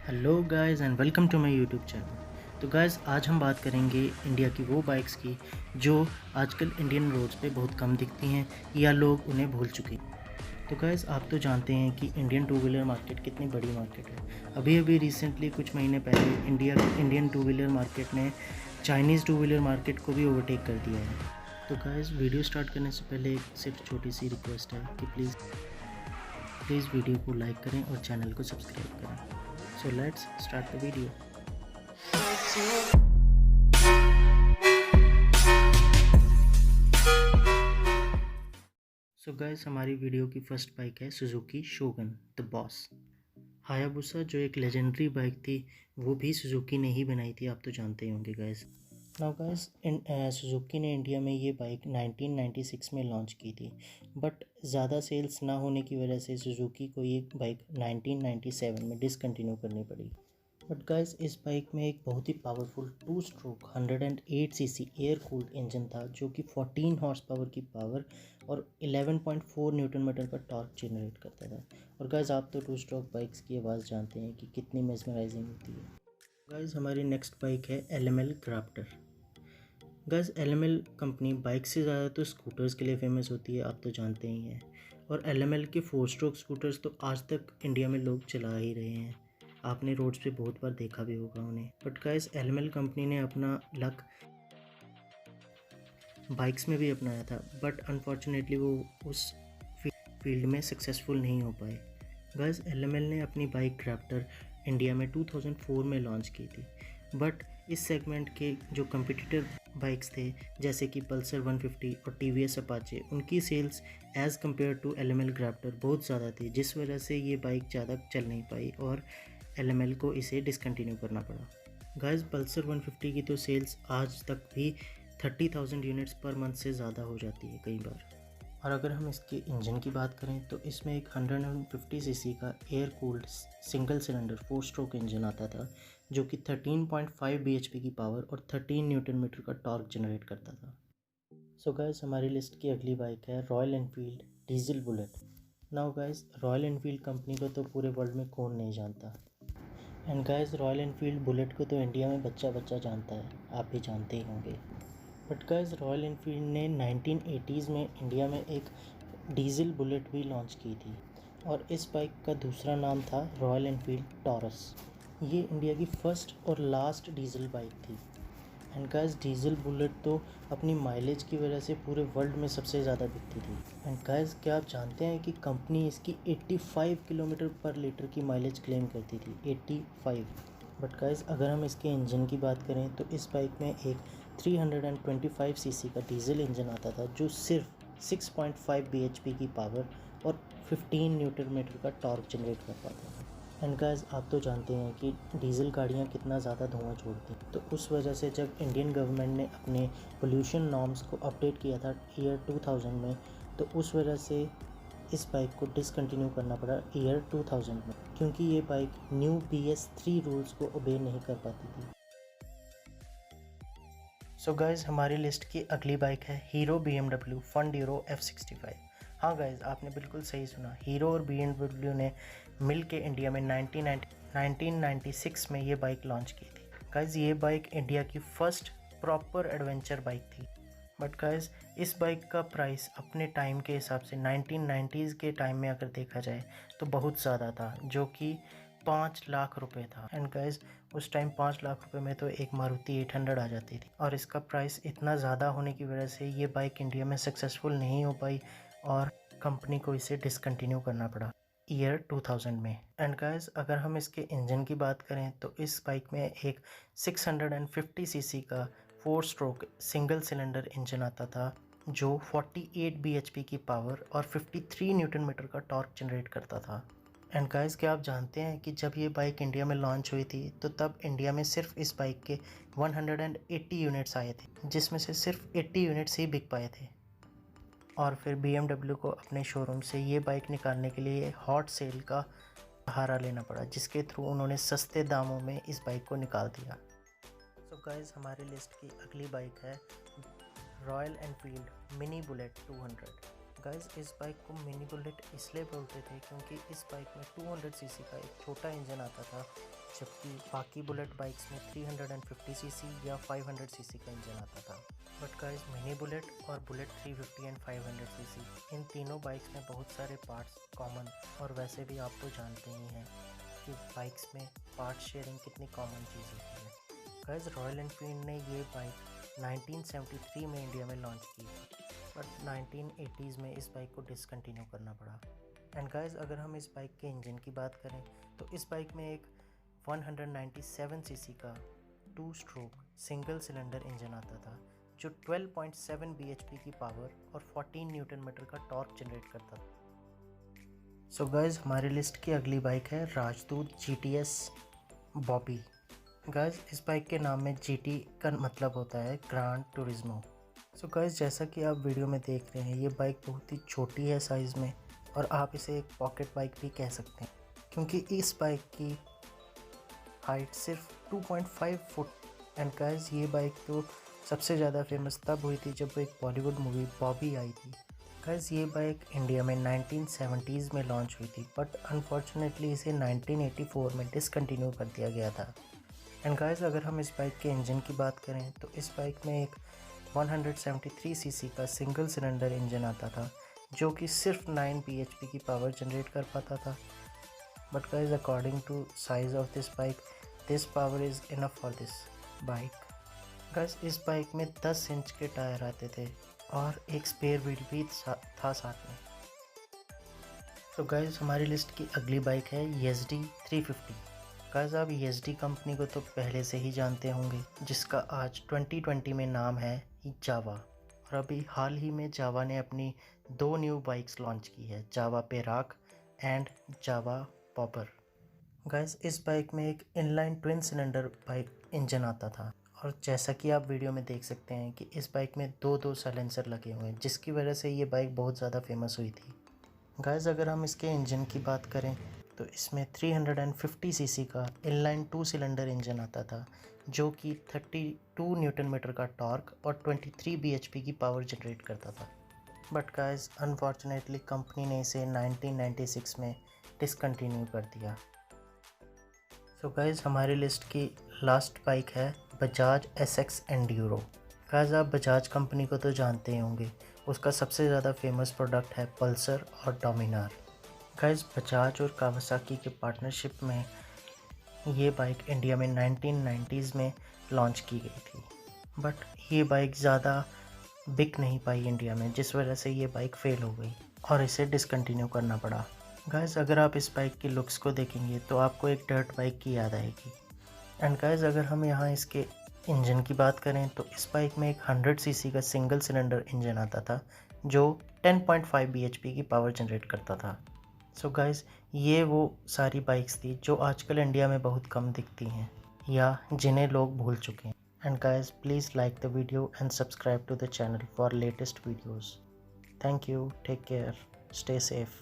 Hello guys and welcome to my YouTube channel. तो guys आज हम बात करेंगे इंडिया की वो बाइक्स की जो आजकल इंडियन रोड्स पे बहुत कम दिखती हैं या लोग उन्हें भूल चुके हैं। तो गाइस आप तो जानते हैं कि इंडियन टू व्हीलर मार्केट कितनी बड़ी मार्केट है। अभी अभी रिसेंटली कुछ महीने पहले इंडियन टू व्हीलर मार्केट ने चाइनीज़ टू व्हीलर मार्केट को भी ओवरटेक कर दिया है। तो गाइस वीडियो स्टार्ट करने से पहले एक सिर्फ छोटी सी रिक्वेस्ट है कि प्लीज़ वीडियो को लाइक करें और चैनल को सब्सक्राइब करें। So let's start the video. So guys हमारी वीडियो की फर्स्ट बाइक है सुजुकी शोगन द बॉस। हायाबुसा जो एक लेजेंडरी बाइक थी वो भी सुजुकी ने ही बनाई थी, आप तो जानते ही होंगे गाइस। नाउ गाइस सुजुकी ने इंडिया में ये बाइक 1996 में लॉन्च की थी, बट ज़्यादा सेल्स ना होने की वजह से सुजुकी को ये बाइक 1997 में डिसकंटिन्यू करनी पड़ी। बट गाइस इस बाइक में एक बहुत ही powerful 2 stroke 108 cc air cooled engine था जो कि 14 हॉर्स पावर की पावर और 11.4 न्यूटन मीटर का टॉर्क जनरेट करता था। और गाइस आप तो 2 स्ट्रोक बाइक्स की आवाज़ जानते हैं कि कितनी मेस्मराइजिंग होती है। गाइस हमारी नेक्स्ट बाइक है LML crafter. Guys LML company bike से ज़्यादा तो स्कूटर्स के लिए फेमस होती है, आप तो जानते ही हैं। और LML के 4 स्ट्रोक स्कूटर्स तो आज तक इंडिया में लोग चला ही रहे हैं, आपने रोड्स पे बहुत बार देखा भी होगा उन्हें। बट गाइस LML कंपनी ने अपना लक बाइक्स में भी अपनाया था, बट अनफॉर्चुनेटली वो उस फील्ड में सक्सेसफुल नहीं हो पाए। गाइस LML ने अपनी बाइक क्राफ्टर इंडिया में 2004 में लॉन्च की थी, बट इस सेगमेंट के जो कम्पिटिटर बाइक्स थे जैसे कि पल्सर 150 और TVS अपाचे, उनकी sales as compare to LML Crafter बहुत ज़्यादा थी, जिस वजह से ये बाइक ज़्यादा चल नहीं पाई और LML को इसे डिसकंटिन्यू करना पड़ा। गाइस पल्सर 150 की तो सेल्स आज तक भी 30,000 यूनिट्स पर मंथ से ज़्यादा हो जाती है कई बार। और अगर हम इसके इंजन की बात करें तो इसमें एक 150 सीसी का air cooled single cylinder 4 stroke engine आता था जो कि 13.5 bhp की पावर और 13 न्यूटन मीटर का टॉर्क जनरेट करता था। सो गाइस हमारी लिस्ट की अगली बाइक है royal Enfield diesel bullet. Now guys royal Enfield company को तो पूरे वर्ल्ड में कौन नहीं जानता, and guys royal Enfield bullet को तो इंडिया में बच्चा बच्चा जानता है, आप भी जानते ही होंगे। बट गाइस रॉयल एनफील्ड ने 1980s में इंडिया में एक डीजल बुलेट भी लॉन्च की थी और इस बाइक का दूसरा नाम था रॉयल एनफील्ड टॉरस। ये इंडिया की फर्स्ट और लास्ट डीजल बाइक थी। एंड गाइस डीजल बुलेट तो अपनी माइलेज की वजह से पूरे वर्ल्ड में सबसे ज़्यादा बिकती थी। एंड गाइस क्या आप जानते हैं कि कंपनी इसकी 85 किलोमीटर पर लीटर की माइलेज क्लेम करती थी, 85। बट गाइस अगर हम इसके इंजन की बात करें तो इस बाइक में एक 325 सीसी का डीजल इंजन आता था जो सिर्फ 6.5 bhp की पावर और 15 न्यूटन मीटर का टॉर्क जनरेट कर पाता था। एंड गाइस आप तो जानते हैं कि डीजल गाड़ियाँ कितना ज़्यादा धुआं छोड़ती हैं, तो उस वजह से जब इंडियन गवर्नमेंट ने अपने पोल्यूशन नॉर्म्स को अपडेट किया था ईयर 2000 में, तो उस वजह से इस बाइक को डिसकंटिन्यू करना पड़ा ईयर 2000 में, क्योंकि ये बाइक न्यू BS3 रूल्स को ओबे नहीं कर पाती थी। सो गाइज़ हमारी लिस्ट की अगली बाइक है हीरो BMW फंड्यूरो F65। हाँ गाइज़ आपने बिल्कुल सही सुना, हीरो और BMW ने मिल के इंडिया में 1996 में ये बाइक लॉन्च की थी। गाइज़ ये बाइक इंडिया की फर्स्ट प्रॉपर एडवेंचर बाइक थी। बट गाइज़ इस बाइक का प्राइस अपने टाइम के हिसाब से 1990s के टाइम में अगर देखा जाए तो बहुत ज़्यादा था, जो कि 5 लाख रुपए था। एंड गाइज़ उस टाइम 5 लाख रुपए में तो एक मारुति 800 आ जाती थी, और इसका प्राइस इतना ज़्यादा होने की वजह से ये बाइक इंडिया में सक्सेसफुल नहीं हो पाई और कंपनी को इसे डिसकंटिन्यू करना पड़ा ईयर 2000 में। एंड गाइज़ अगर हम इसके इंजन की बात करें तो इस बाइक में एक 650 सीसी का 4 स्ट्रोक सिंगल सिलेंडर इंजन आता था जो 48 bhp की पावर और 53 न्यूटन मीटर का टॉर्क जनरेट करता था। एंड गाइस क्या आप जानते हैं कि जब ये बाइक इंडिया में लॉन्च हुई थी तो तब इंडिया में सिर्फ इस बाइक के 180 यूनिट्स आए थे, जिसमें से सिर्फ 80 यूनिट्स ही बिक पाए थे। और फिर BMW को अपने शोरूम से ये बाइक निकालने के लिए हॉट सेल का सहारा लेना पड़ा, जिसके थ्रू उन्होंने सस्ते दामों में इस बाइक को निकाल दिया। सो गाइस हमारी लिस्ट की अगली बाइक है royal Enfield mini bullet 200। Guys इस बाइक को मिनी बुलेट इसलिए बोलते थे क्योंकि इस बाइक में 200 सीसी का एक छोटा इंजन आता था जबकि बाकी बुलेट बाइक्स में 350 सीसी या 500 सीसी का इंजन आता था। बट गाइस मिनी बुलेट और बुलेट 350 एंड 500 सीसी इन तीनों बाइक्स में बहुत सारे पार्ट्स कॉमन, और वैसे भी आप तो जानते ही हैं कि बाइक्स में पार्ट शेयरिंग कितनी कॉमन चीज़ होती है। गाइस रॉयल एनफील्ड ने ये बाइक 1973 में इंडिया में लॉन्च की, बट 1980s में इस बाइक को डिसकंटिन्यू करना पड़ा। एंड गाइस अगर हम इस बाइक के इंजन की बात करें तो इस बाइक में एक 197 सीसी का 2 स्ट्रोक सिंगल सिलेंडर इंजन आता था जो 12.7 bhp की पावर और 14 न्यूटन मीटर का टॉर्क जनरेट करता था। सो गाइस हमारी लिस्ट की अगली बाइक है राजदूत GTS बॉबी। गाइस इस बाइक के नाम में GT का मतलब होता है ग्रांड टूरिज्मो। सो गाइस जैसा कि आप वीडियो में देख रहे हैं ये बाइक बहुत ही छोटी है साइज़ में, और आप इसे एक पॉकेट बाइक भी कह सकते हैं क्योंकि इस बाइक की हाइट सिर्फ 2.5 फुट। एंड गाइस ये बाइक तो सबसे ज़्यादा फेमस तब हुई थी जब एक बॉलीवुड मूवी बॉबी आई थी। गाइस ये बाइक इंडिया में 1970s में लॉन्च हुई थी, बट अनफॉर्चुनेटली इसे 1984 में डिसकंटिन्यू कर दिया गया था। एंड गाइस अगर हम इस बाइक के इंजन की बात करें तो इस बाइक में एक 173 सीसी का सिंगल सिलेंडर इंजन आता था जो कि सिर्फ 9 bhp की पावर जनरेट कर पाता था। But guys according to size of this bike this power is enough for this bike. Guys इस बाइक में 10 इंच के टायर आते थे और एक स्पेयर व्हील भी था साथ में। तो गाइस हमारी लिस्ट की अगली बाइक है ESD 350। गाइस आप ESD कंपनी को तो पहले से ही जानते होंगे जिसका आज 2020 में नाम है जावा, और अभी हाल ही में जावा ने अपनी 2 न्यू बाइक्स लॉन्च की है, Jawa Perak and Jawa Bobber. Guys इस बाइक में एक inline twin cylinder bike engine आता था, और जैसा कि आप वीडियो में देख सकते हैं कि इस बाइक में 2 साइलेंसर लगे हुए हैं जिसकी वजह से ये बाइक बहुत ज़्यादा फेमस हुई थी। गाइस अगर हम इसके इंजन की बात करें तो इसमें 350 सीसी का इनलाइन 2 सिलेंडर इंजन आता था जो कि 32 न्यूटन मीटर का टॉर्क और 23 bhp की पावर जनरेट करता था। बट गाइस अनफॉर्चुनेटली कंपनी ने इसे 1996 में डिसकंटिन्यू कर दिया। सो गाइस हमारी लिस्ट की लास्ट बाइक है बजाज SX एंड्यूरो। गाइस आप बजाज कंपनी को तो जानते ही होंगे, उसका सबसे ज़्यादा फेमस प्रोडक्ट है पल्सर और डोमिनार। गाइस बजाज और कावासाकी के पार्टनरशिप में ये बाइक इंडिया में 1990s में लॉन्च की गई थी, बट ये बाइक ज़्यादा बिक नहीं पाई इंडिया में जिस वजह से ये बाइक फेल हो गई और इसे डिसकंटिन्यू करना पड़ा। गाइस अगर आप इस बाइक की लुक्स को देखेंगे तो आपको एक डर्ट बाइक की याद आएगी। एंड गाइस अगर हम यहाँ इसके इंजन की बात करें तो इस बाइक में एक 100 सीसी का सिंगल सिलेंडर इंजन आता था जो 10.5 bhp की पावर जनरेट करता था। सो गाइस ये वो सारी बाइक्स थी जो आजकल इंडिया में बहुत कम दिखती हैं या जिन्हें लोग भूल चुके हैं। And guys please like the video and subscribe to the channel for latest videos. Thank you, take care, stay safe.